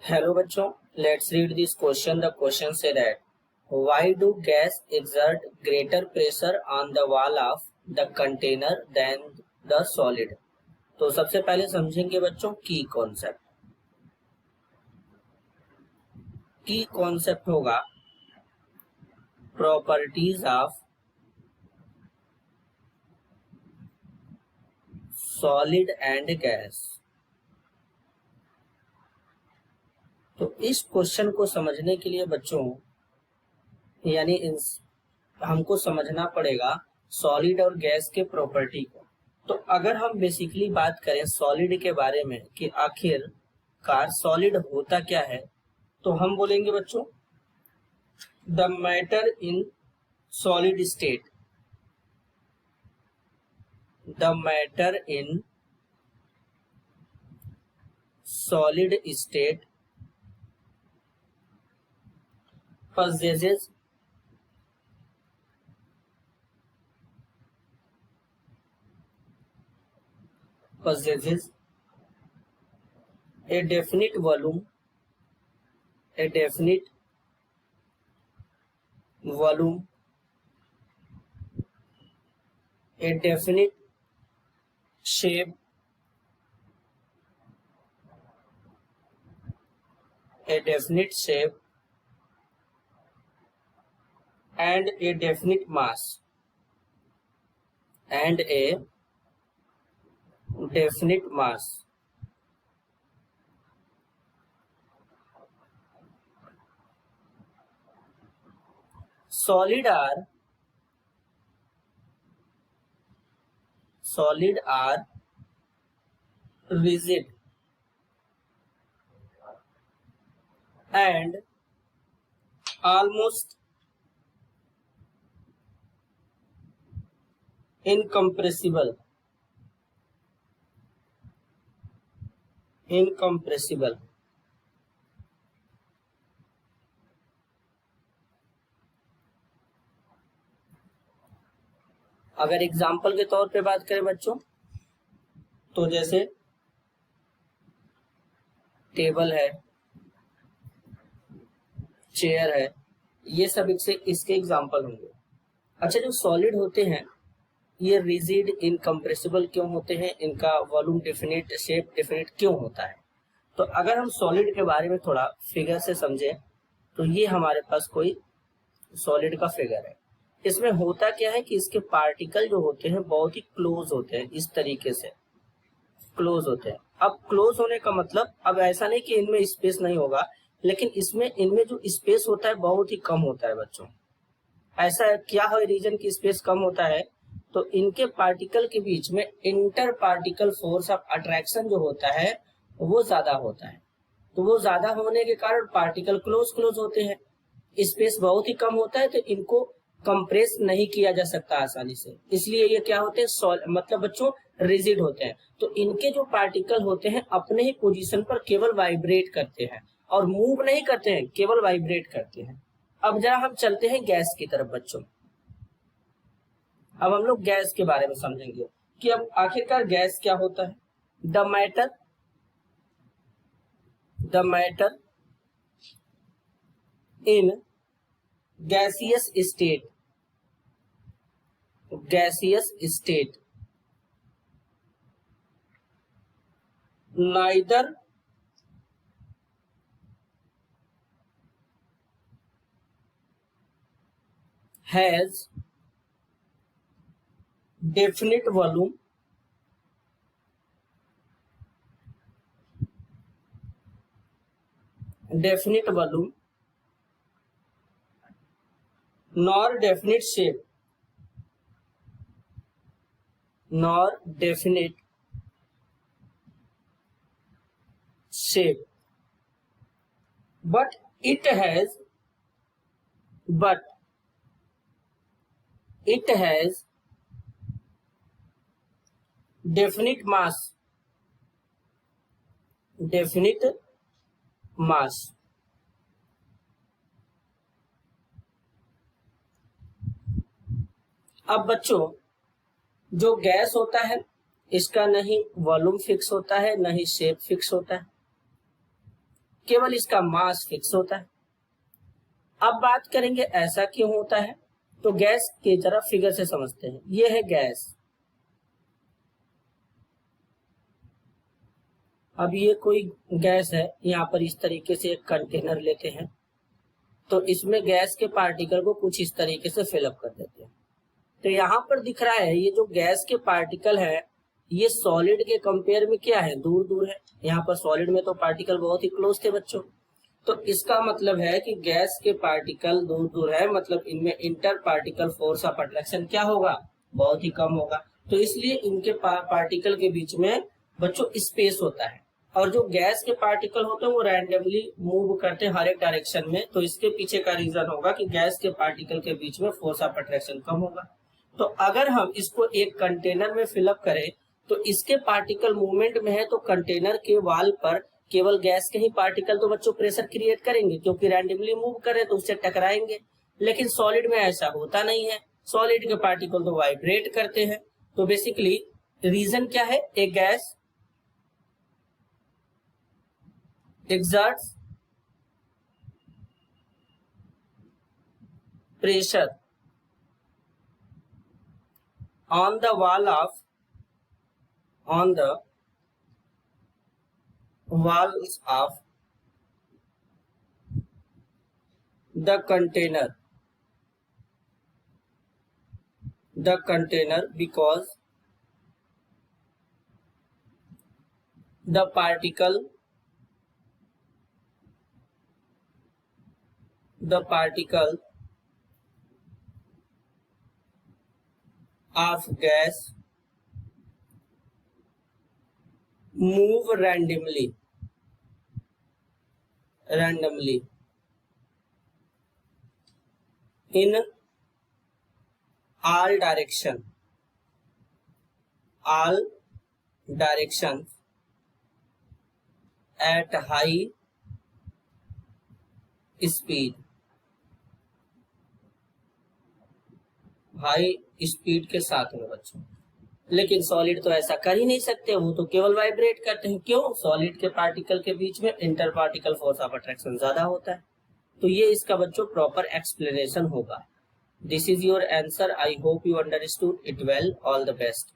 Hello बच्चों, let's read this question. The question say that why do gas exert greater pressure on the wall of the container than the solid? तो सबसे पहले समझेंगे बच्चों की concept. की concept होगा properties of solid and gas. तो इस क्वेश्चन को समझने के लिए बच्चों यानी हमको समझना पड़ेगा सॉलिड और गैस के प्रॉपर्टी को। तो अगर हम बेसिकली बात करें सॉलिड के बारे में कि आखिरकार सॉलिड होता क्या है, तो हम बोलेंगे बच्चों the matter in solid state. The matter in solid state possesses a definite volume, a definite volume, a definite shape, a definite shape and a definite mass, and a definite mass. Solid are rigid and almost incompressible. अगर example के तौर पे बात करें बच्चों, तो जैसे table है, चेयर है, ये सब इसके एग्जाम्पल होंगे। अच्छा, जो सॉलिड होते हैं ये रिजिड इनकम्प्रेसिबल क्यों होते हैं, इनका वॉल्यूम डेफिनेट, शेप डेफिनेट क्यों होता है? तो अगर हम सॉलिड के बारे में थोड़ा फिगर से समझें तो ये हमारे पास कोई सॉलिड का फिगर है। इसमें होता क्या है कि इसके पार्टिकल जो होते हैं बहुत ही क्लोज होते हैं, इस तरीके से क्लोज होते हैं। अब क्लोज होने का मतलब अब ऐसा नहीं कि इनमें स्पेस नहीं होगा, लेकिन इनमें जो स्पेस होता है बहुत ही कम होता है बच्चों। ऐसा क्या है रीजन की स्पेस कम होता है? तो इनके पार्टिकल के बीच में inter particle force of attraction जो होता है वो ज्यादा होता है। तो वो ज्यादा होने के कारण पार्टिकल क्लोज होते हैं, स्पेस बहुत ही कम होता है, तो इनको कंप्रेस नहीं किया जा सकता आसानी से, इसलिए ये क्या होते हैं मतलब बच्चों रिजिड होते हैं। तो इनके जो पार्टिकल होते हैं अपने ही पोजीशन पर केवल वाइब्रेट करते हैं और मूव नहीं करते हैं, केवल वाइब्रेट करते हैं। अब जरा हम चलते हैं गैस की तरफ बच्चों। अब हम लोग गैस के बारे में समझेंगे कि अब आखिरकार गैस क्या होता है। The matter in gaseous state neither has definite volume nor definite shape, but it has definite mass. अब बच्चों जो गैस होता है इसका नहीं वॉल्यूम फिक्स होता है, नहीं शेप फिक्स होता है। केवल इसका मास फिक्स होता है। अब बात करेंगे ऐसा क्यों होता है, तो गैस के जरा फिगर से समझते हैं। ये है गैस, अब ये कोई गैस है, यहाँ पर इस तरीके से एक कंटेनर लेते हैं, तो इसमें गैस के पार्टिकल को कुछ इस तरीके से फिलअप कर देते हैं। तो यहाँ पर दिख रहा है ये जो गैस के पार्टिकल है ये सॉलिड के कंपेयर में क्या है, दूर दूर है। यहाँ पर सॉलिड में तो पार्टिकल बहुत ही क्लोज थे बच्चों, तो इसका मतलब है कि गैस के पार्टिकल दूर दूर है, मतलब इनमें inter particle force of attraction क्या होगा, बहुत ही कम होगा। तो इसलिए इनके पार्टिकल के बीच में बच्चों स्पेस होता है, और जो गैस के पार्टिकल होते हैं वो रैंडमली मूव करते हैं हर एक डायरेक्शन में। तो इसके पीछे का रीजन होगा कि गैस के पार्टिकल के बीच में फोर्स ऑफ अट्रैक्शन कम होगा। तो अगर हम इसको एक कंटेनर में फिलअप करें तो इसके पार्टिकल मूवमेंट में है, तो कंटेनर के वाल पर केवल गैस के ही पार्टिकल तो बच्चों प्रेशर क्रिएट करेंगे, क्योंकि रैंडमली मूव करें तो उससे टकराएंगे। लेकिन सॉलिड में ऐसा होता नहीं है, सॉलिड के पार्टिकल तो वाइब्रेट करते हैं। तो बेसिकली रीजन क्या है, ए gas exerts pressure on the walls of the container because the particle of gas move randomly in all directions at high speed, high speed के साथ में बच्चों। लेकिन सॉलिड तो ऐसा कर ही नहीं सकते, वो तो केवल वाइब्रेट करते हैं। क्यों, सॉलिड के पार्टिकल के बीच में inter particle force of attraction ज्यादा होता है। तो ये इसका बच्चों प्रॉपर एक्सप्लेनेशन होगा। This is your answer, I hope you understood it well, all the best.